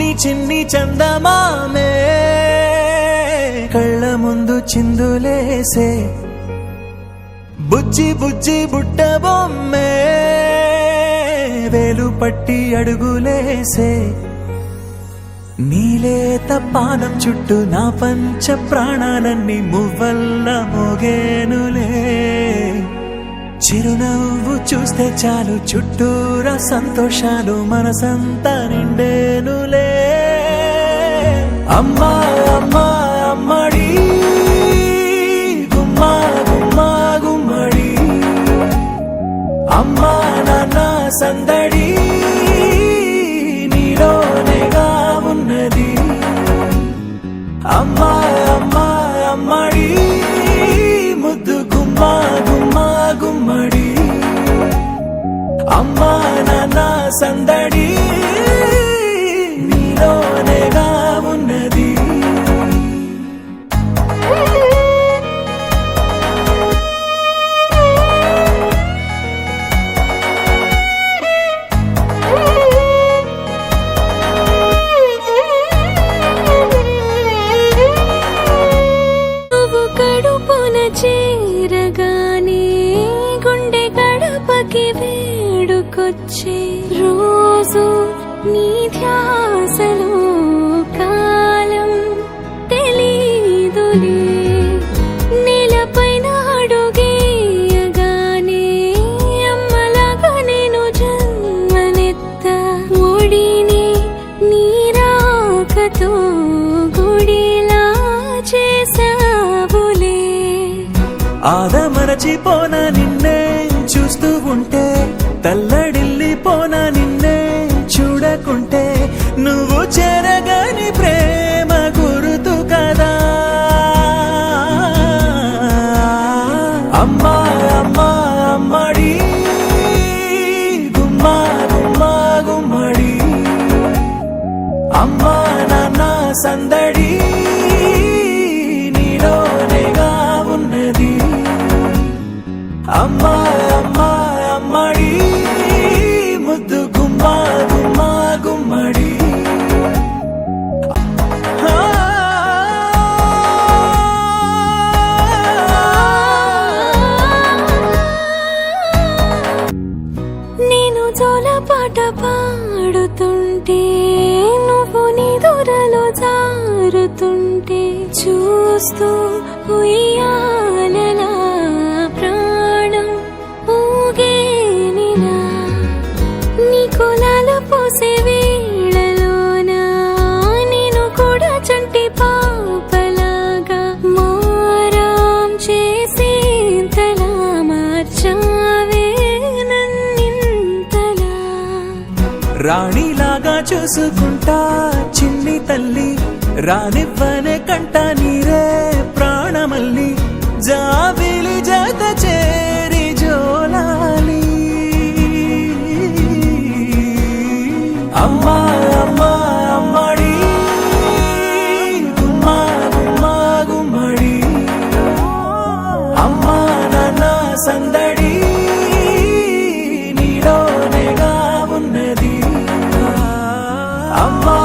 చిన్ని చిన్ని చందమామే కళ్ళ ముందు చిందులేసే బుజ్జి బుజ్జి బుట్ట బొమ్మే వేలు పట్టి అడుగులేసే నీలేత పాదం చుట్టూ నా పంచ ప్రాణాలన్నీ మువ్వల్ల మోగేనులే చిరునవ్వు చూస్తే చాలు చుట్టూరా సంతోషాలు మనసంతా నిండేనులే అమ్మా అమ్మా అమ్మడి గుమ్మా గుమ్మా గుమ్మడి అమ్మా నాన్న సందడి నీలోనేగా ఉన్నది అమ్మా అమ్మా అమ్మడి ముద్దు గుమ్మా గుమ్మా గుమ్మడి అమ్మా నాన్న సందడి నీలోనేగా ఉన్నది చేరగానే గుండె గడపకి వేడుకొచ్చే రోజు నీ ధ్యాసలో కాలం తెలీదులే నేలపైన అడుగేయగానే అమ్మలాగా నేను జన్మనెత్త ఒడిని నీరాకతో గుడిలా చేసావులే ఆదమరచిపోనా నిన్నే చూస్తూ ఉంటే తల్లడిల్లిపోనా నిన్నే చూడకుంటే నువ్వు చెరగని ప్రేమ గురుతు కదా అమ్మా అమ్మా అమ్మడి గుమ్మా గుమ్మా గుమ్మడి అమ్మా నాన్న సందడి నీలోనేగా ఉన్నది అమ్మా అమ్మా అమ్మడి ముద్దు గుమ్మా గుమ్మా గుమ్మడి నేను జోలపాట పాడుతుంటే నువ్వు నీ దూరలో జారుతుంటే చూస్తూ ఉయ్యాలలా ప్రాణం ఊగేనిలా నీ కులాల పోసే వేళలోనా నేను కూడా చంటి పాపలాగా మారాం చేసేంతలా మార్చావే నన్నింతలా రాణిలాగా చూసుకుంటా చిన్ని తల్లి రానివ్వనే కంట నీరే ప్రాణమల్లి జాబిలి జత చేరి జోలాలి అమ్మా అమ్మా అమ్మడి గుమ్మా గుమ్మా గుమ్మడి అమ్మా నాన్న సందడి నీలోనేగా ఉన్నది అమ్మా